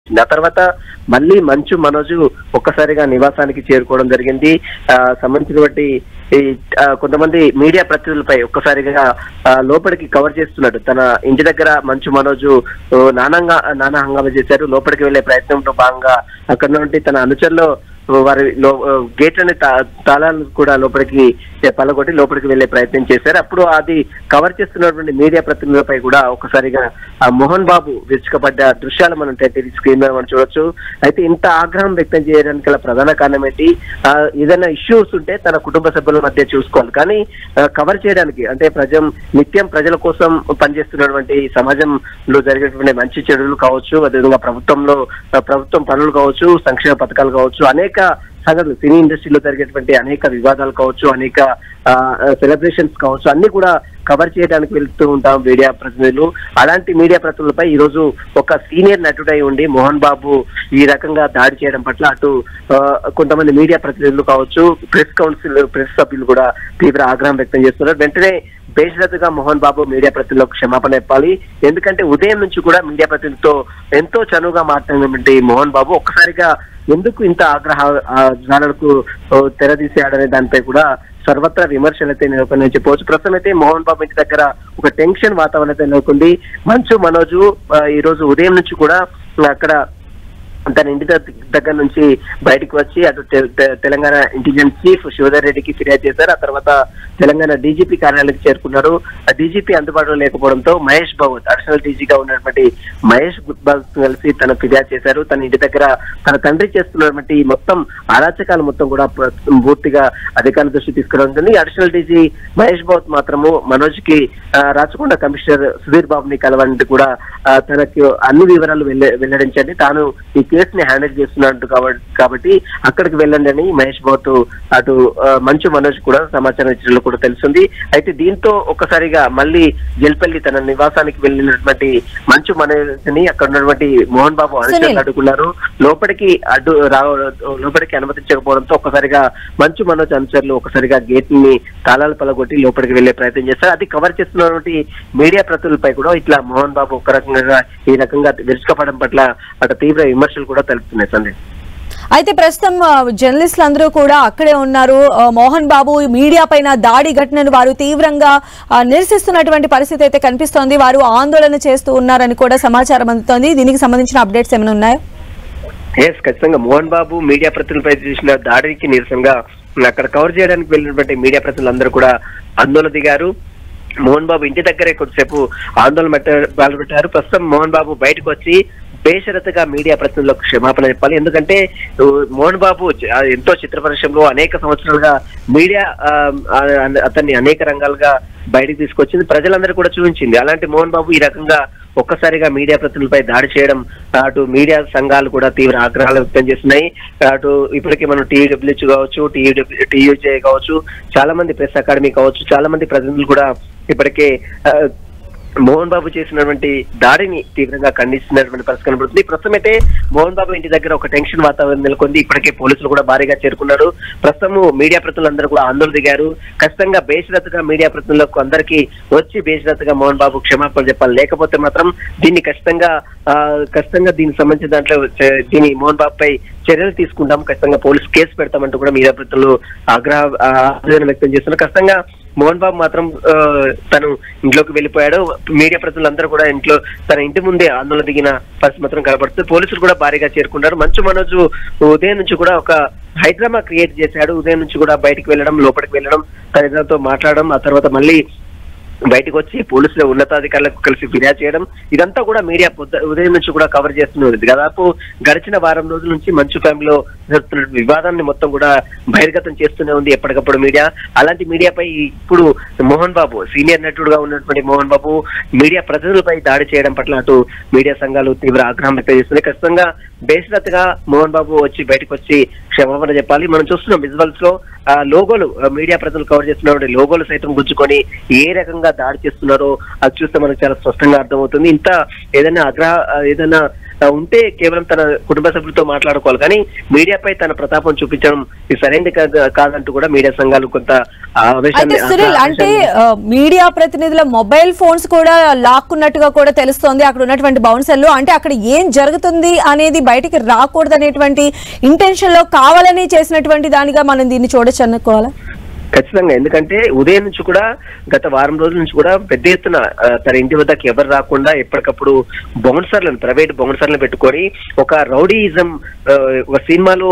వచ్చింది. ఆ తర్వాత మళ్ళీ మంచు మనోజ్ ఒక్కసారిగా నివాసానికి చేరుకోవడం జరిగింది. సంబంధించినటువంటి కొంతమంది మీడియా ప్రతినిధులపై ఒక్కసారిగా లోపలికి కవర్ చేస్తున్నాడు. తన ఇంటి దగ్గర మంచు మనోజ్ నానా హంగామా చేశారు. లోపలికి వెళ్లే ప్రయత్నంలో భాగంగా అక్కడ నుండి తన అనుచరులు వారి గేట్లని తాళాలను కూడా లోపలికి పలగొట్టి లోపలికి వెళ్లే ప్రయత్నం చేశారు. అప్పుడు అది కవర్ చేస్తున్నటువంటి మీడియా ప్రతినిధులపై కూడా ఒకసారిగా మోహన్ బాబు విరుచుకపడ్డ దృశ్యాలు మనం స్క్రీన్ మీద మనం చూడొచ్చు. అయితే ఇంత ఆగ్రహం వ్యక్తం చేయడానికి గల ప్రధాన కారణం ఏంటి? ఏదైనా ఇష్యూస్ ఉంటే తన కుటుంబ సభ్యుల మధ్య చూసుకోవాలి, కానీ కవర్ చేయడానికి అంటే నిత్యం ప్రజల కోసం పనిచేస్తున్నటువంటి సమాజంలో జరిగేటువంటి మంచి చెడులు కావచ్చు, అదేవిధంగా ప్రభుత్వం పనులు కావచ్చు, సంక్షేమ పథకాలు కావచ్చు, అనేక సంఘటనలు సినీ ఇండస్ట్రీలో జరిగేటువంటి అనేక వివాదాలు కావచ్చు, అనేక సెలబ్రేషన్స్ కావచ్చు, అన్ని కూడా కవర్ చేయడానికి వెళ్తూ ఉంటాం మీడియా ప్రతినిధులు. అలాంటి మీడియా ప్రతినిధులపై ఈ రోజు ఒక సీనియర్ నటుడై ఉండి మోహన్ బాబు ఈ రకంగా దాడి చేయడం పట్ల అటు కొంతమంది మీడియా ప్రతినిధులు కావచ్చు, ప్రెస్ సభ్యులు కూడా తీవ్ర ఆగ్రహం వ్యక్తం చేస్తున్నారు. వెంటనే బేషరతుగా మోహన్ బాబు మీడియా ప్రతినిధులకు క్షమాపణ చెప్పాలి. ఎందుకంటే ఉదయం నుంచి కూడా మీడియా ప్రతినిధులతో ఎంతో చనువుగా మాట్లాడినటువంటి మోహన్ బాబు ఒక్కసారిగా ఎందుకు ఇంత ఆగ్రహాలకు తెరదీశాడనే దానిపై కూడా సర్వత్రా విమర్శలు అయితే నెలకొన్నాయని చెప్పవచ్చు. ప్రస్తుతం అయితే మోహన్ బాబు ఇంటి దగ్గర ఒక టెన్షన్ వాతావరణం అయితే నెలకొంది. మంచు మనోజ్ ఈ రోజు ఉదయం నుంచి కూడా అక్కడ తన ఇంటి దగ్గర నుంచి బయటకు వచ్చి అటు తెలంగాణ ఇంటెలిజెన్స్ చీఫ్ శివధర్ రెడ్డికి ఫిర్యాదు చేశారు. ఆ తర్వాత తెలంగాణ డీజీపీ కార్యాలయానికి చేరుకున్నారు. ఆ డీజీపీ అందుబాటులో లేకపోవడంతో మహేష్ భగవత్ అడిషనల్ డీజీగా ఉన్నటువంటి మహేష్ భగవత్ కలిసి తన ఫిర్యాదు చేశారు. తన ఇంటి దగ్గర తన తండ్రి చేస్తున్నటువంటి మొత్తం అరాచకాలు మొత్తం కూడా పూర్తిగా అధికారుల దృష్టి తీసుకురావడం. అడిషనల్ డీజీ మహేష్ భగవత్ మాత్రము మనోజ్ కి రాచకొండ కమిషనర్ సుధీర్ బాబుని కలవాలంటే కూడా తనకు అన్ని వివరాలు వెల్లడించండి, తాను ఈ కేసుని హ్యాండిల్ చేస్తున్నాడు కాబట్టి అక్కడికి వెళ్ళండి అని మహేష్ భగవత్ అటు మంచు మనోజ్ కూడా సమాచారం ఇచ్చినట్లు కూడా తెలుస్తుంది. అయితే దీంతో ఒక్కసారిగా మళ్ళీ జల్పల్లి తన నివాసానికి వెళ్ళినటువంటి మంచు మనోజ్ ని అక్కడ ఉన్నటువంటి మోహన్ బాబు అనుచరులు అడ్డుకున్నారు. లోపలికి అనుమతించకపోవడంతో ఒక్కసారిగా మంచు మనోజ్ అనుచరులు ఒకసారిగా గేట్ ని తాళాలు పలగొట్టి లోపలికి వెళ్లే ప్రయత్నం చేస్తారు. అది కవర్ చేస్తున్నటువంటి మీడియా ప్రతినిధులపై కూడా ఇట్లా మోహన్ బాబు ఒక రకంగా ఈ రకంగా విరుచుకపడడం పట్ల అటు తీవ్ర విమర్శలు కూడా తెలుపుతున్నాయి. సందేశ్ అయితే ప్రస్తుతం జర్నలిస్టులు అందరూ కూడా అక్కడే ఉన్నారు. మోహన్ బాబు మీడియా పైన దాడి ఘటనను వారు తీవ్రంగా నిరసిస్తున్నటువంటి పరిస్థితి అయితే కనిపిస్తోంది. వారు ఆందోళన చేస్తూ ఉన్నారని కూడా సమాచారం అందుతోంది. దీనికి సంబంధించిన అప్డేట్స్ ఏమైనా ఉన్నాయా? ఖచ్చితంగా మోహన్ బాబు మీడియా ప్రతినిధులపై చేసిన దాడికి నిరసనగా అక్కడ కవర్ చేయడానికి వెళ్ళినటువంటి మీడియా ప్రతినిధులందరూ కూడా ఆందోళన దిగారు. మోహన్ బాబు ఇంటి దగ్గరే కొద్దిసేపు ఆందోళన పాల్గొంటారు. ప్రస్తుతం మోహన్ బాబు బయటకు వచ్చి బేషరతుగా మీడియా ప్రతినిధులకు క్షమాపణ చెప్పాలి. ఎందుకంటే మోహన్ బాబు ఎంతో చిత్ర పరిశ్రమలో అనేక సంవత్సరాలుగా మీడియా అతన్ని అనేక రంగాలుగా బయటకు తీసుకొచ్చింది, ప్రజలందరూ కూడా చూపించింది. అలాంటి మోహన్ బాబు ఈ రకంగా ఒక్కసారిగా మీడియా ప్రతినిధులపై దాడి చేయడం అటు మీడియా సంఘాలు కూడా తీవ్ర ఆగ్రహాలు వ్యక్తం చేస్తున్నాయి. అటు ఇప్పటికే మనం టీయూడబ్ల్యూహెచ్ కావచ్చు, టీయూజే కావచ్చు, చాలా మంది ప్రెస్ అకాడమీ కావచ్చు, చాలా మంది ప్రతినిధులు కూడా ఇప్పటికే మోహన్ బాబు చేసినటువంటి దాడిని తీవ్రంగా ఖండిస్తున్నటువంటి పరిస్థితి కనబడుతుంది. ప్రస్తుతం అయితే మోహన్ బాబు ఇంటి దగ్గర ఒక టెన్షన్ వాతావరణం నెలకొంది. ఇప్పటికే పోలీసులు కూడా భారీగా చేరుకున్నారు. ప్రస్తుతం మీడియా ప్రతినిధులందరూ కూడా ఆందోళన దిగారు. ఖచ్చితంగా బేషరతుగా మీడియా ప్రతినిధులకు అందరికీ వచ్చి బేషరతుగా మోహన్ బాబు క్షమాపణ చెప్పాలి, లేకపోతే మాత్రం దీన్ని ఖచ్చితంగా దీనికి సంబంధించిన దాంట్లో మోహన్ బాబు పై చర్యలు తీసుకుంటాం, ఖచ్చితంగా పోలీసు కేసు పెడతామంటూ కూడా మీడియా ప్రతినిధులు ఆగ్రహం వ్యక్తం చేస్తున్నారు. ఖచ్చితంగా మోహన్ బాబు మాత్రం తను ఇంట్లోకి వెళ్ళిపోయాడు. మీడియా ప్రతినిధులందరూ కూడా తన ఇంటి ముందే ఆందోళన దిగిన పరిస్థితి మాత్రం కనబడుతుంది. పోలీసులు కూడా భారీగా చేరుకున్నారు. మంచు మనోజ్ ఉదయం నుంచి కూడా ఒక హైడ్రామా క్రియేట్ చేశాడు. ఉదయం నుంచి కూడా బయటకు వెళ్ళడం, లోపలికి వెళ్ళడం, తల్లిదండ్రులతో మాట్లాడడం, ఆ తర్వాత మళ్ళీ బయటకు వచ్చి పోలీసుల ఉన్నతాధికారులకు కలిసి ఫిర్యాదు చేయడం, ఇదంతా కూడా మీడియా ఉదయం నుంచి కూడా కవర్ చేస్తున్నది. దాదాపు గడిచిన వారం రోజుల నుంచి మంచు ఫ్యామిలీలో జరుగుతున్న వివాదాన్ని మొత్తం కూడా బహిర్గతం చేస్తూనే ఉంది ఎప్పటికప్పుడు మీడియా. అలాంటి మీడియాపై ఇప్పుడు మోహన్ బాబు సీనియర్ నటుడుగా ఉన్నటువంటి మోహన్ బాబు మీడియా ప్రతినిధులపై దాడి చేయడం పట్ల అటు మీడియా సంఘాలు తీవ్ర ఆగ్రహం వ్యక్తం చేస్తున్నాయి. ఖచ్చితంగా బేషరతుగా మోహన్ బాబు బయటకు వచ్చి క్షమాపణ చెప్పాలి. మనం చూస్తున్నాం విజువల్స్ లో లోగోలు మీడియా ప్రజలు కవర్ చేస్తున్నటువంటి లోగోలు సైతం గుంజుకొని ఏ రకంగా దాడి చేస్తున్నారో అది చూస్తే మనకు చాలా స్పష్టంగా అర్థమవుతుంది. ఇంత ఏదైనా ఉంటే కేవలం తన కుటుంబ సభ్యులతో మాట్లాడుకోవాలి, కానీ మీడియాపై తన ప్రతాపం చూపించడం ఇది సరైనది కాదంటూ కూడా మీడియా సంఘాలు కొంత అంటే మీడియా ప్రతినిధుల మొబైల్ ఫోన్స్ కూడా లాక్కున్నట్టుగా కూడా తెలుస్తోంది అక్కడ ఉన్నటువంటి బౌన్సర్లు. అంటే అక్కడ ఏం జరుగుతుంది అనేది బయటికి రాకూడదు అనేటువంటి ఇంటెన్షన్ లో కావాలని చేసినటువంటి దానిగా మనం దీన్ని చూడొచ్చు అనుకోవాలా? ఖచ్చితంగా, ఎందుకంటే ఉదయం నుంచి కూడా గత వారం రోజుల నుంచి కూడా పెద్ద ఎత్తున తన ఇంటి వద్దకు ఎవరు రాకుండా ఎప్పటికప్పుడు బౌన్సర్లను, ప్రైవేట్ బౌన్సర్లను పెట్టుకొని ఒక రౌడీయిజం, ఒక సినిమాలో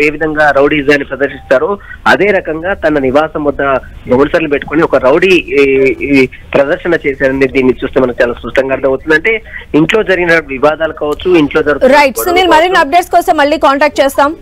ఏ విధంగా రౌడీయిజాన్ని ప్రదర్శిస్తారో అదే రకంగా తన నివాసం వద్ద బౌన్సర్లు పెట్టుకొని ఒక రౌడీ ప్రదర్శన చేశారని దీన్ని చూస్తే మనకు చాలా స్పష్టంగా అర్థమవుతుంది. అంటే ఇంట్లో జరిగిన వివాదాలు కావచ్చు, ఇంట్లో జరుగుతున్న రైట్. సునీల్, మరిన్ని అప్డేట్స్ కోసం మళ్ళీ కాంటాక్ట్ చేస్తాం.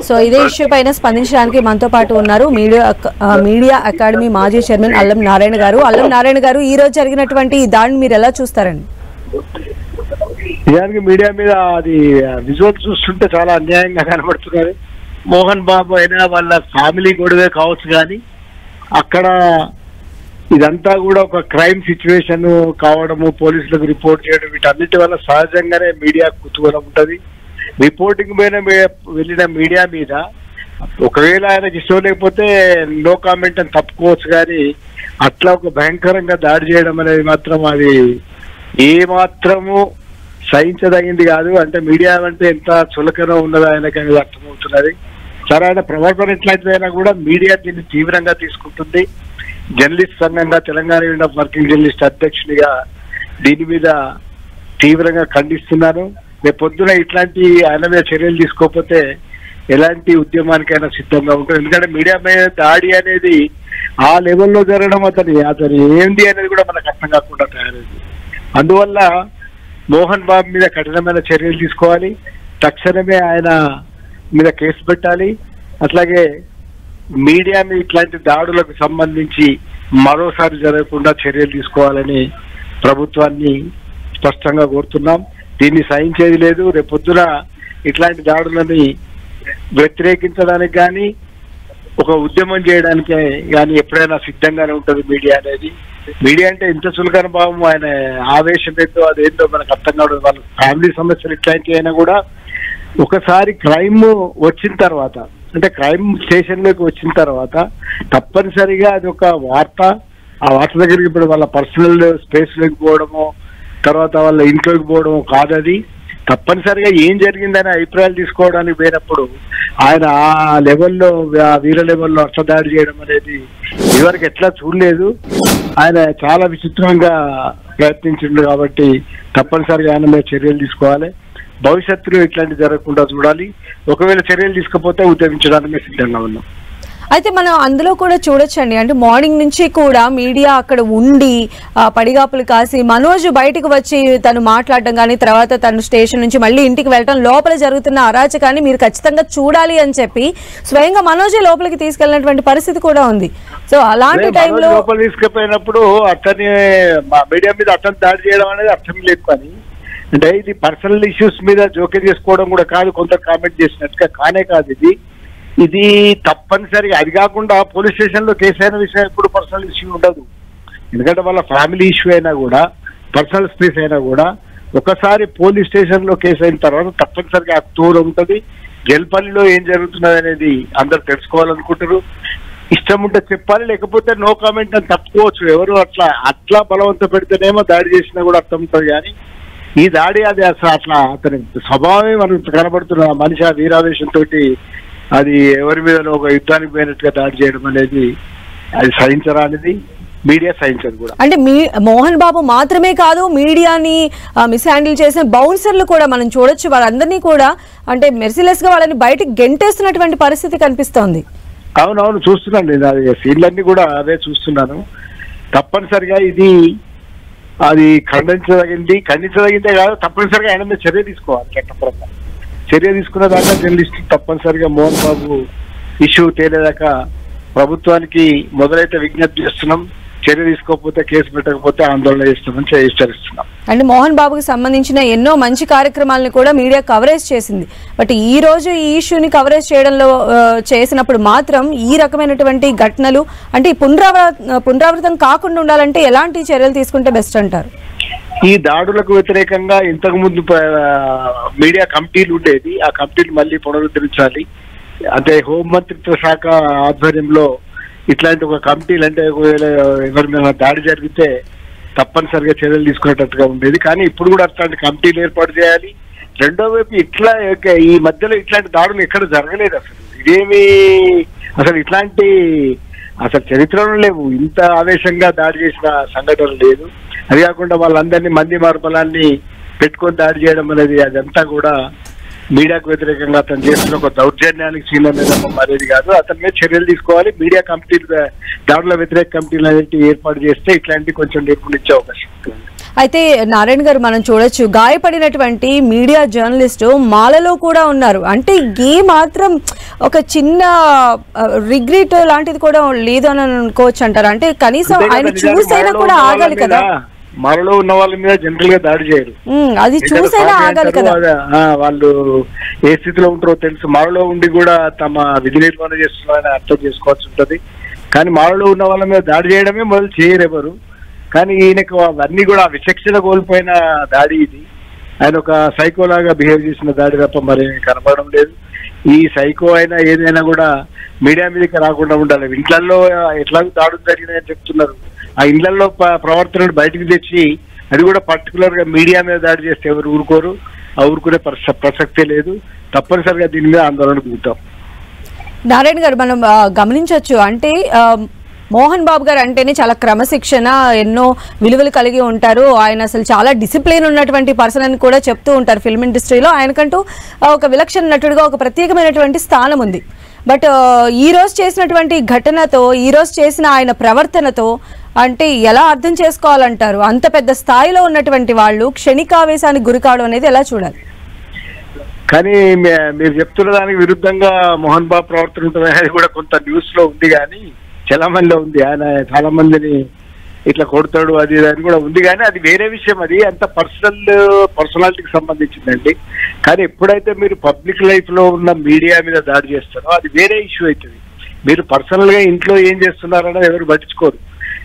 సో ఇదే ఇష్యూ పైన స్పందించడానికి మనతో పాటు ఉన్నారు మీడియా అకాడమీ మాజీ చైర్మన్ అల్లం నారాయణ గారు. అల్లం నారాయణ గారు, ఈ రోజు జరిగినటువంటి దాడిని మీరు ఎలా చూస్తారండి? నిజానికి మీడియా మీద అది విజువల్ చూస్తుంటే చాలా అన్యాయంగా కనబడుతున్నది. మోహన్ బాబు అయినా వాళ్ళ ఫ్యామిలీ గొడవే కావచ్చు, కానీ అక్కడ ఇదంతా కూడా ఒక క్రైమ్ సిచ్యువేషన్ కావడము, పోలీసులకు రిపోర్ట్ చేయడం, వీటన్నిటి వల్ల సహజంగానే మీడియా కుతూహలం ఉంటుంది. రిపోర్టింగ్ పైన వెళ్ళిన మీడియా మీద ఒకవేళ ఆయనకి ఇష్టం లేకపోతే నో కామెంట్ అని తప్పుకోవచ్చు, కానీ అట్లా ఒక భయంకరంగా దాడి చేయడం అనేది మాత్రం అది ఏ మాత్రము సహించదగింది కాదు. అంటే మీడియా అంటే ఎంత చులకన ఉన్నదో ఆయనకి అనేది అర్థమవుతున్నది. సరే, ఆయన ప్రవర్తన ఎట్లయితేనా కూడా మీడియా దీన్ని తీవ్రంగా తీసుకుంటుంది. జర్నలిస్ట్ సంఘంగా, Telangana union of working journalist అధ్యక్షునిగా దీని మీద తీవ్రంగా ఖండిస్తున్నాను. రేపు పొద్దున ఇట్లాంటి ఆయన మీద చర్యలు తీసుకోకపోతే ఎలాంటి ఉద్యమానికైనా సిద్ధంగా ఉంటుంది. ఎందుకంటే మీడియా మీద దాడి అనేది ఆ లెవెల్లో జరగడం అతని ఏంది అనేది కూడా మనకు అర్థం కాకుండా తయారైంది. అందువల్ల మోహన్ బాబు మీద కఠినమైన చర్యలు తీసుకోవాలి, తక్షణమే ఆయన మీద కేసు పెట్టాలి. అట్లాగే మీడియా మీద ఇట్లాంటి దాడులకు సంబంధించి మరోసారి జరగకుండా చర్యలు తీసుకోవాలని ప్రభుత్వాన్ని స్పష్టంగా కోరుతున్నాం. దీన్ని సహించేది లేదు. రేపొద్దున ఇట్లాంటి దాడులని వ్యతిరేకించడానికి కానీ, ఒక ఉద్యమం చేయడానికి కానీ ఎప్పుడైనా సిద్ధంగానే ఉంటుంది మీడియా అనేది. మీడియా అంటే ఇంత చులకన భావం, ఆయన ఆవేశం ఏంటో అదేంటో మనకు అర్థం కాదు. వాళ్ళ ఫ్యామిలీ సమస్యలు ఇట్లాంటి అయినా కూడా ఒకసారి క్రైమ్ వచ్చిన తర్వాత, అంటే క్రైమ్ స్టేషన్లోకి వచ్చిన తర్వాత తప్పనిసరిగా అది ఒక వార్త. ఆ వార్త దగ్గరికి ఇప్పుడు వాళ్ళ పర్సనల్ స్పేస్లోకి పోవడము, తర్వాత వాళ్ళ ఇంట్లోకి పోవడము కాదు. అది తప్పనిసరిగా ఏం జరిగిందని అభిప్రాయాలు తీసుకోవడానికి పోయినప్పుడు ఆయన ఆ లెవెల్లో, వీర లెవెల్లో అర్థదాడి చేయడం అనేది ఇదివరకు ఎట్లా చూడలేదు. ఆయన చాలా విచిత్రంగా ప్రయత్నించిండు కాబట్టి తప్పనిసరిగా ఆయన మీద చర్యలు తీసుకోవాలి. భవిష్యత్తులో ఇట్లాంటి జరగకుండా చూడాలి. ఒకవేళ చర్యలు తీసుకపోతే ఉద్యమించడానికి సిద్ధంగా ఉన్నాం. అయితే మనం అందులో కూడా చూడొచ్చండి, అంటే మార్నింగ్ నుంచి కూడా మీడియా అక్కడ ఉండి పడిగాపులు కాసి మనోజ్ బయటకు వచ్చి తను మాట్లాడడం కానీ, తర్వాత తను స్టేషన్ నుంచి మళ్ళీ ఇంటికి వెళ్ళడం, లోపల జరుగుతున్న అరాచకాన్ని మీరు ఖచ్చితంగా చూడాలి అని చెప్పి స్వయంగా మనోజే లోపలికి తీసుకెళ్ళినటువంటి పరిస్థితి కూడా ఉంది. సో అలాంటి టైంలో లోపల తీసుకుపోయినప్పుడు అతని మీడియా మీద అతను దాడి చేయడం అనేది అర్థం లేదు. కానీ అంటే ఇది పర్సనల్ ఇష్యూస్ మీద జోక్యం చేసుకోవడం కూడా కాదు, కొంత కామెంట్ చేసినట్టుగా కానే కాదు. ఇది తప్పనిసరిగా అది కాకుండా పోలీస్ స్టేషన్లో కేసు అయిన విషయం ఎప్పుడు పర్సనల్ ఇష్యూ ఉండదు. ఎందుకంటే వాళ్ళ ఫ్యామిలీ ఇష్యూ అయినా కూడా, పర్సనల్ స్పేస్ అయినా కూడా ఒకసారి పోలీస్ స్టేషన్లో కేసు అయిన తర్వాత తప్పనిసరిగా ఆ తోడు ఉంటుంది. జల్పల్లిలో ఏం జరుగుతున్నది అనేది అందరు తెలుసుకోవాలనుకుంటారు. ఇష్టం ఉంటే చెప్పాలి, లేకపోతే నో కామెంట్ అని తప్పుకోవచ్చు. ఎవరు అట్లా బలవంత పెడితేనేమో దాడి చేసినా కూడా అర్థం ఉంటుంది. కానీ ఈ దాడి అది అసలు అట్లా అతని స్వభావమే మనకు కనబడుతున్న మనిషి ఆ వీరావేశంతో అది ఎవరి మీద ఒక యుద్ధానికి పోయినట్టుగా దాడి చేయడం అనేది అది సహించరానిది. మీడియా సహించదు కూడా. అంటే మోహన్ బాబు మాత్రమే కాదు, మీడియాని మిస్ హ్యాండిల్ చేసిన బౌన్సర్లు కూడా మనం చూడొచ్చు. వాళ్ళందరినీ కూడా అంటే మెర్సిలెస్ గా వాళ్ళని బయటకు గెంటేస్తున్నటువంటి పరిస్థితి కనిపిస్తోంది. అవునవును, చూస్తున్నాను నేను అది సీన్లన్నీ కూడా అదే చూస్తున్నాను. తప్పనిసరిగా అది ఖండించదగిందే కాదు, తప్పనిసరిగా ఆయన మీద చర్య తీసుకోవాలి. చట్టపరంగా చర్య తీసుకున్న దాకా జర్నలిస్టు తప్పనిసరిగా మోహన్ బాబు ఇష్యూ తేలేదాకా ప్రభుత్వానికి మొదలైతే విజ్ఞప్తి చేస్తున్నాం. చర్య తీసుకోకపోతే, కేసు పెట్టకపోతే ఆందోళన చేస్తామని హెచ్చరిస్తున్నాం. అంటే మోహన్ బాబుకి సంబంధించిన ఎన్నో మంచి కార్యక్రమాలను కూడా మీడియా కవరేజ్ చేసింది. బట్ ఈ రోజు ఈ ఇష్యూని కవరేజ్ చేయడంలో చేసినప్పుడు మాత్రం ఈ రకమైనటువంటి ఘటనలు అంటే పునరావృతం కాకుండా ఉండాలంటే ఎలాంటి చర్యలు తీసుకుంటే బెస్ట్ అంటారు? ఈ దాడులకు వ్యతిరేకంగా ఇంతకు ముందు మీడియా కమిటీలు ఉండేది, ఆ కమిటీలు మళ్ళీ పునరుద్ధరించాలి. అంటే హోంమంత్రిత్వ శాఖ ఆధ్వర్యంలో ఇట్లాంటి ఒక కమిటీలు, అంటే ఒకవేళ ఎవరి మీద దాడి జరిగితే తప్పనిసరిగా చర్యలు తీసుకునేటట్టుగా ఉండేది. కానీ ఇప్పుడు కూడా అట్లాంటి కమిటీలు ఏర్పాటు చేయాలి. రెండో వైపు ఇట్లా ఈ మధ్యలో ఇట్లాంటి దాడులు ఎక్కడ జరగలేదు. ఇదేమి అసలు ఇట్లాంటి చరిత్రలో లేవు. ఇంత ఆవేశంగా దాడి చేసిన సంఘటన లేదు. అది కాకుండా వాళ్ళందరినీ మంది మార్బలాన్ని పెట్టుకొని దాడి చేయడం అనేది అదంతా కూడా మీడియాకు వ్యతిరేకంగా అతను చేస్తున్న ఒక దౌర్జన్యానికి చిహ్నం మరేది కాదు. అతని మీద చర్యలు తీసుకోవాలి. మీడియా కమిటీలు, దాడుల వ్యతిరేక కమిటీలు అనేవి ఏర్పాటు చేస్తే ఇట్లాంటి కొంచెం నిర్మూలించే అవకాశం ఉంటుంది. అయితే నారాయణ గారు, మనం చూడొచ్చు గాయపడినటువంటి మీడియా జర్నలిస్టు మాలలో కూడా ఉన్నారు. అంటే ఈ మాత్రం ఒక చిన్న రిగ్రెట్ లాంటిది కూడా లేదు అని అనుకోవచ్చు అంటారు. అంటే కనీసం ఆయన చూసైనా కూడా ఆగాలి కదా. మాలలో ఉన్న వాళ్ళ మీద జనరల్ గా దాడి చేయరు, అది చూసైనా ఆగాలి కదా. వాళ్ళు ఏ స్థితిలో ఉంటారో తెలుసు. మాలలో ఉండి కూడా తమ విధి నిర్వహణ చేస్తున్నారని అర్థం చేసుకోవాల్సి ఉంటది. కానీ మాలలో ఉన్న వాళ్ళ మీద దాడి చేయడమే మొదలు చేయరు ఎవరు. కానీ ఈయనకు అవన్నీ కూడా విచక్షణ కోల్పోయిన దాడి ఇది. ఆయన ఒక సైకోలాగా బిహేవ్ చేసిన దాడి తప్ప మరి కనపడడం లేదు. ఈ సైకో అయినా ఏదైనా కూడా మీడియా మీదకి రాకుండా ఉండాలి. ఇంట్లలో ఎట్లాగో దాడులు జరిగినాయని చెప్తున్నారు. ఆ ఇళ్లలో ప్రవర్తనను బయటకు తెచ్చి అది కూడా పర్టికులర్ గా మీడియా మీద దాడి చేస్తే ఎవరు ఊరుకోరు. ఆ ఊరుకునే ప్రసక్తే లేదు. తప్పనిసరిగా దీని మీద ఆందోళన దిగుతాం. నారాయణ గారు, మనం గమనించవచ్చు. అంటే మోహన్ బాబు గారు అంటేనే చాలా క్రమశిక్షణ, ఎన్నో విలువలు కలిగి ఉంటారు. ఆయన అసలు చాలా డిసిప్లిన్ ఉన్నటువంటి పర్సన్ అని కూడా చెప్తూ ఉంటారు. ఫిల్మ్ ఇండస్ట్రీలో ఆయనకంటూ ఒక విలక్షణ నటుడిగా ఒక ప్రత్యేకమైనటువంటి స్థానం ఉంది. బట్ ఈ రోజు చేసినటువంటి ఘటనతో, ఈ రోజు చేసిన ఆయన ప్రవర్తనతో అంటే ఎలా అర్థం చేసుకోవాలంటారు? అంత పెద్ద స్థాయిలో ఉన్నటువంటి వాళ్ళు క్షణికావేశానికి గురి కావడం అనేది ఎలా చూడాలి? కానీ మీరు చెప్తున్న దానికి విరుద్ధంగా మోహన్ బాబు ప్రవర్తన ఉంటుంది అనేది కూడా కొంత న్యూస్ లో ఉంది, కానీ చాలా మందిలో ఉంది. ఆయన చాలా మందిని ఇట్లా కొడతాడు అది అని కూడా ఉంది. కానీ అది వేరే విషయం. అది అంత పర్సనాలిటీకి సంబంధించిందండి. కానీ ఎప్పుడైతే మీరు పబ్లిక్ లైఫ్ లో ఉన్న మీడియా మీద దాడి చేస్తారో అది వేరే ఇష్యూ అవుతుంది. మీరు పర్సనల్ గా ఇంట్లో ఏం చేస్తున్నారన్నది ఎవరు పట్టించుకోరు.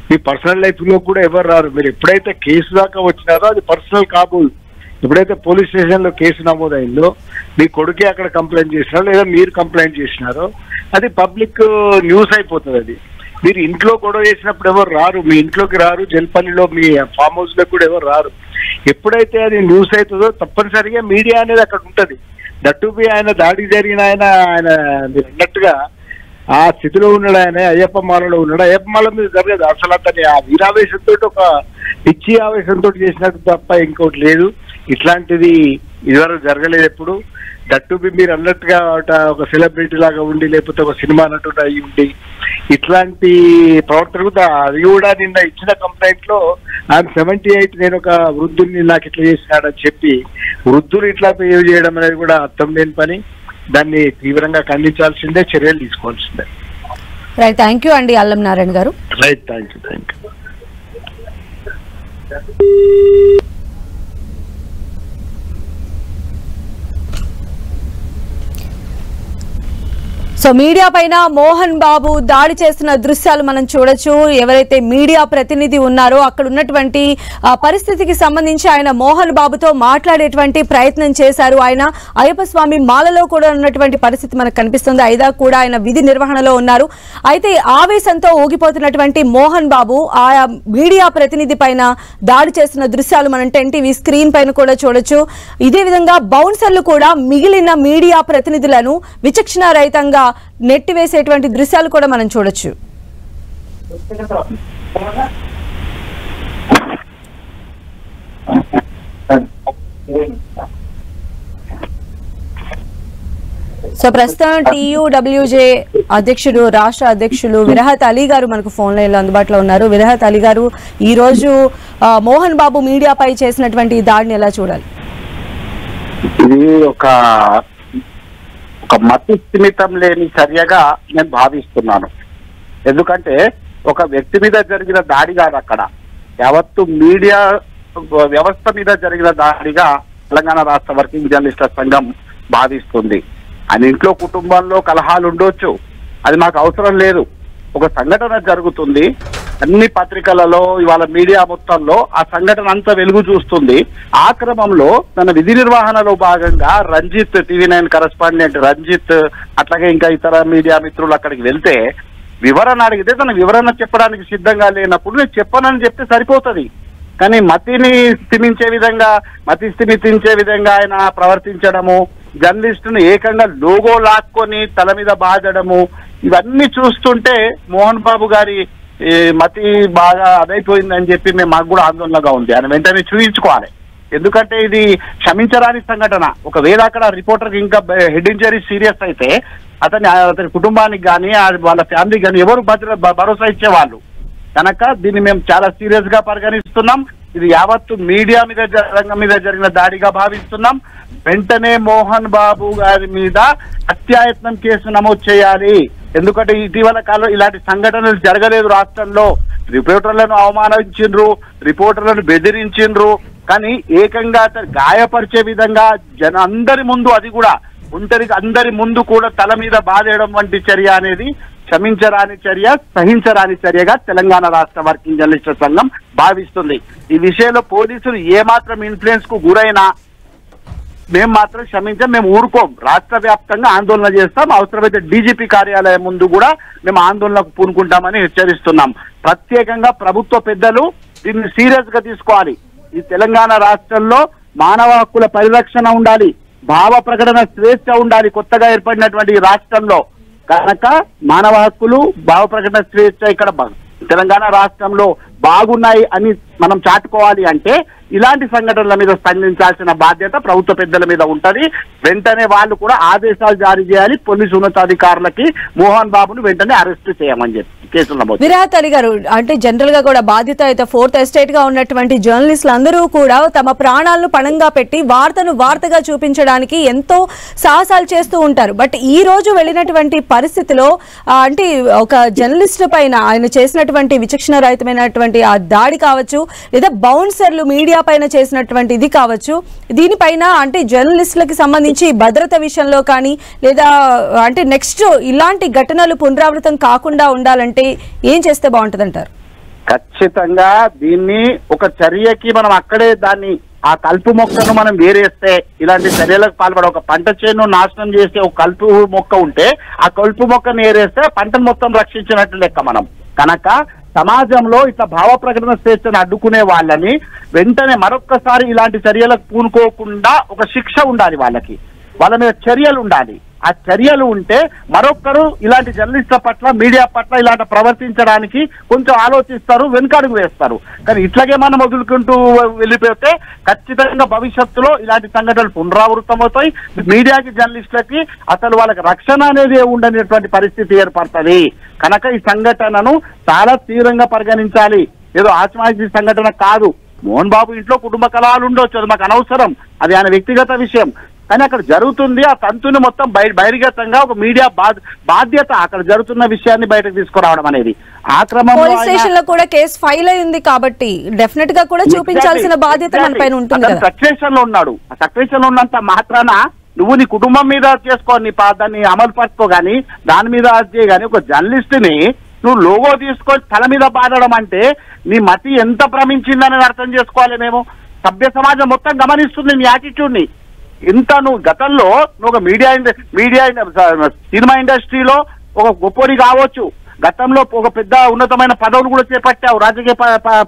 మీ పర్సనల్ లైఫ్ లో కూడా ఎవరు రారు. మీరు ఎప్పుడైతే కేసు దాకా వచ్చినారో అది పర్సనల్ కాబోదు. ఎప్పుడైతే పోలీస్ స్టేషన్ లో కేసు నమోదైందో, మీ కొడుకే అక్కడ కంప్లైంట్ చేసినారో లేదా మీరు కంప్లైంట్ చేసినారో అది పబ్లిక్ న్యూస్ అయిపోతుంది. అది మీరు ఇంట్లో గొడవ చేసినప్పుడు ఎవరు రారు, మీ ఇంట్లోకి రారు. జల్పల్లిలో మీ ఫామ్ హౌస్ లో కూడా ఎవరు రారు. ఎప్పుడైతే అది న్యూస్ అవుతుందో తప్పనిసరిగా మీడియా అనేది అక్కడ ఉంటది. దట్టు బి ఆయన దాడికి జరిగిన ఆయన మీరు అన్నట్టుగా ఆ స్థితిలో ఉన్నాడు. ఆయన అయ్యప్ప మాలలో ఉన్నాడు. అయ్యప్ప మాల మీద జరగదు. అసలు అతని ఆ వీరావేశంతో, ఒక పిచ్చి ఆవేశంతో చేసినట్టు తప్ప ఇంకోటి లేదు. ఇట్లాంటిది ఇదివరకు జరగలేదు ఎప్పుడు. దట్టు బి మీరు అన్నట్టుగా ఒక సెలబ్రిటీ లాగా ఉండి, లేకపోతే ఒక సినిమా నటుడు అయి ఉండి ఇట్లాంటి ప్రవర్తన కూడా, అది కూడా నిన్న ఇచ్చిన కంప్లైంట్ లో ఆయన 78 నేను ఒక వృద్ధుని నాకు ఇట్లా చేసినాడని చెప్పి వృద్ధులు ఇట్లా బిహేవ్ చేయడం అనేది కూడా అర్థం లేని పని. దాన్ని తీవ్రంగా ఖండించాల్సిందే, చర్యలు తీసుకోవాల్సిందే. రైట్, థ్యాంక్ యూ అండి అల్లం నారాయణ గారు. Right, thank you. So media పైన మోహన్ బాబు దాడి చేస్తున్న దృశ్యాలు మనం చూడొచ్చు. ఎవరైతే మీడియా ప్రతినిధి ఉన్నారో అక్కడ ఉన్నటువంటి పరిస్థితికి సంబంధించి ఆయన మోహన్ బాబుతో మాట్లాడేటువంటి ప్రయత్నం చేశారు. ఆయన అయ్యప్ప స్వామి మాలలో కూడా ఉన్నటువంటి పరిస్థితి మనకు కనిపిస్తుంది. అయిదా కూడా ఆయన విధి నిర్వహణలో ఉన్నారు. అయితే ఆవేశంతో ఊగిపోతున్నటువంటి మోహన్ బాబు ఆ మీడియా ప్రతినిధి పైన దాడి చేస్తున్న దృశ్యాలు మనం 10 TV స్క్రీన్ పైన కూడా చూడొచ్చు. ఇదే విధంగా బౌన్సర్లు కూడా మిగిలిన మీడియా ప్రతినిధులను విచక్షణ రహితంగా నెట్టివేసేటువంటి దృశ్యాలు కూడా మనం చూడొచ్చు. సో ప్రస్తుతం TUWJ అధ్యక్షుడు, రాష్ట్ర అధ్యక్షులు విరహత్ అలీ గారు మనకు ఫోన్ లైన్ లో అందుబాటులో ఉన్నారు. విరహత్ అలీ గారు, ఈ రోజు మోహన్ బాబు మీడియాపై చేసినటువంటి దాడిని ఎలా చూడాలి? ఇది ఒక మతి స్థిమితం లేని చర్యగా నేను భావిస్తున్నాను. ఎందుకంటే ఒక వ్యక్తి మీద జరిగిన దాడి కాదు, అక్కడ యావత్తు మీడియా వ్యవస్థ మీద జరిగిన దాడిగా తెలంగాణ రాష్ట్ర వర్కింగ్ జర్నలిస్టుల సంఘం భావిస్తుంది. అని ఇంట్లో కుటుంబంలో కలహాలు ఉండొచ్చు, అది మాకు అవసరం లేదు. ఒక సంఘటన జరుగుతుంది, అన్ని పత్రికలలో ఇవాళ మీడియా మొత్తంలో ఆ సంఘటన అంతా వెలుగు చూస్తుంది. ఆ క్రమంలో తన విధి నిర్వహణలో భాగంగా రంజిత్, TV9 కరెస్పాండెంట్ రంజిత్, అట్లాగే ఇంకా ఇతర మీడియా మిత్రులు అక్కడికి వెళ్తే వివరణ అడిగితే తన వివరణ చెప్పడానికి సిద్ధంగా లేనప్పుడు నేను చెప్పనని చెప్తే సరిపోతుంది. కానీ మతి స్థిమితించే విధంగా ఆయన ప్రవర్తించడము, జర్నలిస్టును ఏకంగా లోగో లాక్కొని తల మీద బాధడము, ఇవన్నీ చూస్తుంటే మోహన్ బాబు గారి మతి బాగా అదైపోయిందని చెప్పి మాకు కూడా ఆందోళనగా ఉంది. ఆయన వెంటనే చూయించుకోవాలి, ఎందుకంటే ఇది క్షమించరాని సంఘటన. ఒకవేళ అక్కడ రిపోర్టర్కి ఇంకా హెడ్ ఇంజరీ సీరియస్ అయితే అతని కుటుంబానికి కానీ వాళ్ళ ఫ్యామిలీకి కానీ ఎవరు భరోసా ఇచ్చేవాళ్ళు కనుక దీన్ని మేము చాలా సీరియస్ గా పరిగణిస్తున్నాం. ఇది యావత్తు మీడియా రంగం మీద జరిగిన దాడిగా భావిస్తున్నాం. వెంటనే మోహన్ బాబు గారి మీద హత్యాయత్నం కేసు నమోదు చేయాలి. ఎందుకంటే ఇటీవల కాలంలో ఇలాంటి సంఘటనలు జరగలేదు రాష్ట్రంలో. రిపోర్టర్లను అవమానించిండ్రు, రిపోర్టర్లను బెదిరించిండ్రు, కానీ ఏకంగా గాయపరిచే విధంగా అందరి ముందు, అది కూడా అందరి ముందు కూడా తల మీద బాధేయడం వంటి చర్య అనేది క్షమించరాని చర్య, సహించరాని చర్యగా తెలంగాణ రాష్ట్ర వర్కింగ్ జర్నలిస్టుల సంఘం భావిస్తుంది. ఈ విషయంలో పోలీసులు ఏమాత్రం ఇన్ఫ్లుయెన్స్ కు గురైనా మేము మాత్రం మేము ఊరుకోం. రాష్ట్ర వ్యాప్తంగా ఆందోళన చేస్తాం. అవసరమైతే డీజీపీ కార్యాలయం ముందు కూడా మేము ఆందోళనకు పూనుకుంటామని హెచ్చరిస్తున్నాం. ప్రత్యేకంగా ప్రభుత్వ పెద్దలు దీన్ని సీరియస్ గా తీసుకోవాలి. ఈ తెలంగాణ రాష్ట్రంలో మానవ హక్కుల పరిరక్షణ ఉండాలి, భావ ప్రకటన స్వేచ్ఛ ఉండాలి. కొత్తగా ఏర్పడినటువంటి రాష్ట్రంలో కనుక మానవ హక్కులు, భావ ప్రకటన స్వేచ్ఛ ఇక్కడ తెలంగాణ రాష్ట్రంలో బాగున్నాయి అని మనం చాటుకోవాలి అంటే ఇలాంటి సంఘటనల మీద స్పందించాల్సిన బాధ్యత ప్రభుత్వ పెద్దల మీద ఉంటది. వెంటనే వాళ్ళు కూడా ఆదేశాలు జారీ చేయాలి. పోలీసు ఉన్నతాధికారులకి మోహన్ బాబును వెంటనే అరెస్ట్ చేయమని చెప్పి కేసులు నమోదు. విరాట్ అలీ గారు, అంటే జనరల్ గా కూడా బాధ్యత అయితే ఫోర్త్ ఎస్టేట్ గా ఉన్నటువంటి జర్నలిస్టులు అందరూ కూడా తమ ప్రాణాలను పణంగా పెట్టి వార్తగా చూపించడానికి ఎంతో సాహసాలు చేస్తూ ఉంటారు. బట్ ఈ రోజు వెళ్ళినటువంటి పరిస్థితిలో అంటే ఒక జర్నలిస్ట్ పైన ఆయన చేసినటువంటి విచక్షణ రహితమైనటువంటి ఆ దాడి కావచ్చు, లేదా బౌన్సర్లు మీడియా పైన చేసినటువంటి ఇది కావచ్చు, దీనిపైన అంటే జర్నలిస్టులకి సంబంధించి భద్రత విషయంలో కానీ లేదా అంటే నెక్స్ట్ ఇలాంటి ఘటనలు పునరావృతం కాకుండా ఉండాలంటే ఏం చేస్తే బాగుంటుంది అంటారు? ఖచ్చితంగా దీన్ని ఒక చర్యకి మనం అక్కడే దాన్ని ఆ కలుపు మొక్కను మనం వేరేస్తే ఇలాంటి చర్యలకు పాల్పడ ఒక పంట చేను నాశనం చేసే ఒక కలుపు మొక్క ఉంటే ఆ కలుపు మొక్కను ఏరేస్తే పంటను మొత్తం రక్షించినట్లు లెక్క మనం. కనుక సమాజంలో ఇట్లా భావ ప్రకటన స్వేచ్ఛను అడ్డుకునే వాళ్ళని వెంటనే మరొక్కసారి ఇలాంటి చర్యలకు పూనుకోకుండా ఒక శిక్ష ఉండాలి, వాళ్ళ మీద చర్యలు ఉండాలి. ఆ చర్యలు ఉంటే మరొక్కరు ఇలాంటి జర్నలిస్టుల పట్ల, మీడియా పట్ల ఇలాంటి ప్రవర్తించడానికి కొంచెం ఆలోచిస్తారు, వెనుకడుగు వేస్తారు. కానీ ఇట్లాగే మనం వదులుకుంటూ వెళ్ళిపోతే ఖచ్చితంగా భవిష్యత్తులో ఇలాంటి సంఘటనలు పునరావృతమవుతాయి. మీడియాకి, జర్నలిస్టులకి అసలు వాళ్ళకి రక్షణ అనేది ఉండనేటువంటి పరిస్థితి ఏర్పడుతుంది. కనుక ఈ సంఘటనను చాలా తీవ్రంగా పరిగణించాలి. ఏదో ఆత్మహత్య సంఘటన కాదు. మోహన్ బాబు ఇంట్లో కుటుంబ కలహాలు ఉండొచ్చు, అది మాకు అనవసరం, అది ఆయన వ్యక్తిగత విషయం. కానీ అక్కడ జరుగుతుంది ఆ తంతుని మొత్తం బహిర్గతంగా ఒక మీడియా బాధ్యత అక్కడ జరుగుతున్న విషయాన్ని బయటకు తీసుకురావడం అనేది. ఆ క్రమంలో పోలీస్ స్టేషన్ లో కూడా కేసు ఫైల్ అయింది కాబట్టి డెఫినెట్ గా కూడా చూపించాల్సిన బాధ్యత మన పైన ఉంటుంది కదా. సక్సెషన్ లో ఉన్నాడు, ఆ సక్సెషన్ లో ఉన్నంత మాత్రాన నువ్వు నీ కుటుంబం మీద చేసుకో, నీ దాన్ని అమలు పరుచుకో, గానీ దాని మీద చేయగాని ఒక జర్నలిస్ట్ ని నువ్వు లోగో తీసుకొని తల మీద బాధడం అంటే నీ మతి ఎంత భ్రమించిందని అర్థం చేసుకోవాలి. మేము సభ్య సమాజం మొత్తం గమనిస్తుంది నీ యాటిట్యూడ్ ని. ఇంత నువ్వు గతంలో నువ్వు ఒక మీడియా సినిమా ఇండస్ట్రీలో ఒక గొప్పని కావచ్చు, గతంలో ఒక పెద్ద ఉన్నతమైన పదవులు కూడా చేపట్టావు రాజకీయ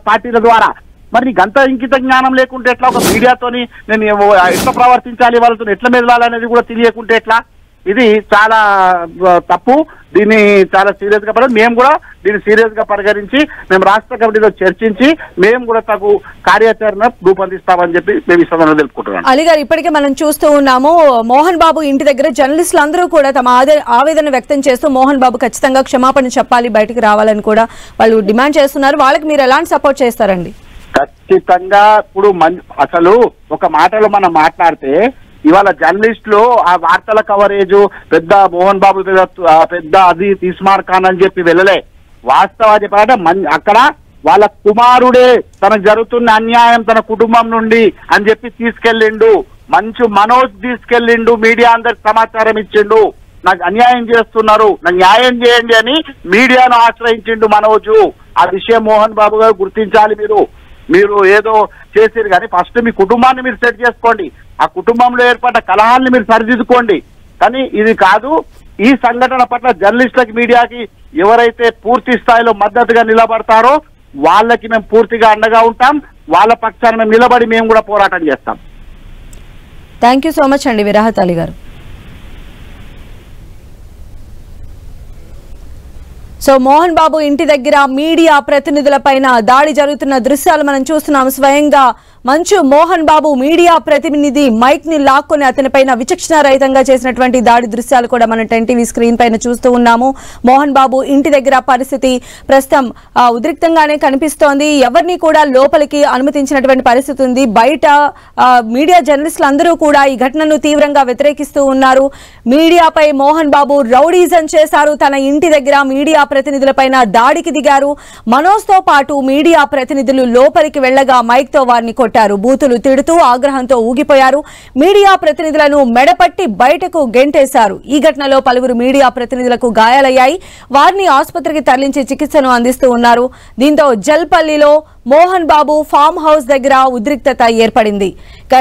పార్టీల ద్వారా. మరి నీకు అంత ఇంకిత జ్ఞానం లేకుంటే ఎట్లా? ఒక మీడియాతోని నేను ఎట్లా ప్రవర్తించాలి, వాళ్ళతో ఎట్లా మెదలాలనేది కూడా తెలియకుంటే ఎట్లా? ఇది చాలా తప్పు. దీన్ని చాలా సీరియస్ గా మేము కూడా దీన్ని సీరియస్ గా పరిగణించి మేము రాష్ట్ర కమిటీలో చర్చించి మేము కూడా తగు కార్యాచరణ రూపొందిస్తామని చెప్పి మేము ఈ సందర్భంగా తెలుపుకుంటున్నాం. అలీ గారు, ఇప్పటికే మనం చూస్తూ ఉన్నాము మోహన్ బాబు ఇంటి దగ్గర జర్నలిస్టులు అందరూ కూడా తమ ఆవేదన వ్యక్తం చేస్తూ మోహన్ బాబు ఖచ్చితంగా క్షమాపణ చెప్పాలి, బయటకు రావాలని కూడా వాళ్ళు డిమాండ్ చేస్తున్నారు. వాళ్ళకి మీరు ఎలాంటి సపోర్ట్ చేస్తారండి? ఖచ్చితంగా ఇప్పుడు అసలు ఒక మాటలో మనం మాట్లాడితే ఇవాళ జర్నలిస్టులు ఆ వార్తల కవరేజ్ పెద్ద మోహన్ బాబు పెద్ద అది తీస్మార్ ఖాన్ అని చెప్పి వెళ్ళలే. వాస్తవాది అక్కడ వాళ్ళ కుమారుడే తనకు జరుగుతున్న అన్యాయం తన కుటుంబం నుండి అని చెప్పి తీసుకెళ్ళిండు. మంచు మనోజ్ తీసుకెళ్ళిండు, మీడియా అందరికి సమాచారం ఇచ్చిండు, నాకు అన్యాయం చేస్తున్నారు, నాకు న్యాయం చేయండి అని మీడియాను ఆశ్రయించిండు మనోజు. ఆ విషయం మోహన్ బాబు గారు గుర్తించాలి. మీరు ఏదో చేసిరు కానీ ఫస్ట్ మీ కుటుంబాన్ని మీరు సెట్ చేసుకోండి, ఆ కుటుంబంలో ఏర్పడ్డ కలహాన్ని మీరు సరిదిద్దుకోండి. కానీ ఇది కాదు. ఈ సంఘటన పట్ల జర్నలిస్టులకి మీడియాకి ఎవరైతే పూర్తి స్థాయిలో మద్దతుగా నిలబడతారో వాళ్ళకి మేము పూర్తిగా అండగా ఉంటాం, వాళ్ళ పక్షాన మేము నిలబడి మేము కూడా పోరాటం చేస్తాం. థ్యాంక్ యూ సో మచ్ అండి విరాహత్ అలీ గారు. సో మోహన్ బాబు ఇంటి దగ్గర మీడియా ప్రతినిధులపైన దాడి జరుగుతున్న దృశ్యాలు మనం చూస్తున్నాం. స్వయంగా మంచు మోహన్ బాబు మీడియా ప్రతినిధి మైక్ ని లాక్కొని అతనిపైన విచక్షణ రహితంగా చేసినటువంటి దాడి దృశ్యాలు కూడా మనం 10 టీవీ స్క్రీన్ పైన చూస్తూ ఉన్నాము. మోహన్ బాబు ఇంటి దగ్గర పరిస్థితి ప్రస్తుతం ఉద్రిక్తంగానే కనిపిస్తోంది. ఎవరిని కూడా లోపలికి అనుమతించినటువంటి పరిస్థితి ఉంది. బయట మీడియా జర్నలిస్టులు అందరూ కూడా ఈ ఘటనను తీవ్రంగా వ్యతిరేకిస్తూ ఉన్నారు. మీడియాపై మోహన్ బాబు రౌడీజం చేశారు, తన ఇంటి దగ్గర మీడియా ప్రతినిధులపైన దాడికి దిగారు. మనోజ్ తో పాటు మీడియా ప్రతినిధులు లోపలికి వెళ్లగా మైక్ తో వారిని కొట్టారు, బూతులు తిడుతూ ఆగ్రహంతో ఊగిపోయారు. మీడియా ప్రతినిధులను మెడపట్టి బయటకు గెంటేశారు. ఈ ఘటనలో పలువురు మీడియా ప్రతినిధులకు గాయాలయ్యాయి. వారిని ఆసుపత్రికి తరలించి చికిత్సను అందిస్తూ ఉన్నారు. దీంతో జల్పల్లిలో మోహన్ బాబు ఫామ్ హౌస్ దగ్గర ఉద్రిక్తత ఏర్పడింది.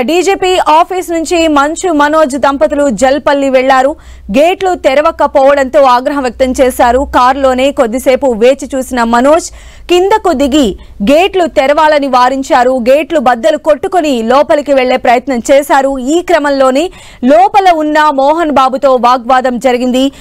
డీజీపీ ఆఫీస్ నుంచి మంచు మనోజ్ దంపతులు జల్పల్లి వెళ్లారు. గేట్లు తెరవకపోవడంతో ఆగ్రహం వ్యక్తం చేశారు. కారులోనే కొద్దిసేపు వేచి చూసిన మనోజ్ కిందకు దిగి గేట్లు తెరవాలని వారించారు. గేట్లు బద్దలు కొట్టుకుని లోపలికి వెళ్లే ప్రయత్నం చేశారు. ఈ క్రమంలోనే లోపల ఉన్న మోహన్ బాబుతో వాగ్వాదం జరిగింది.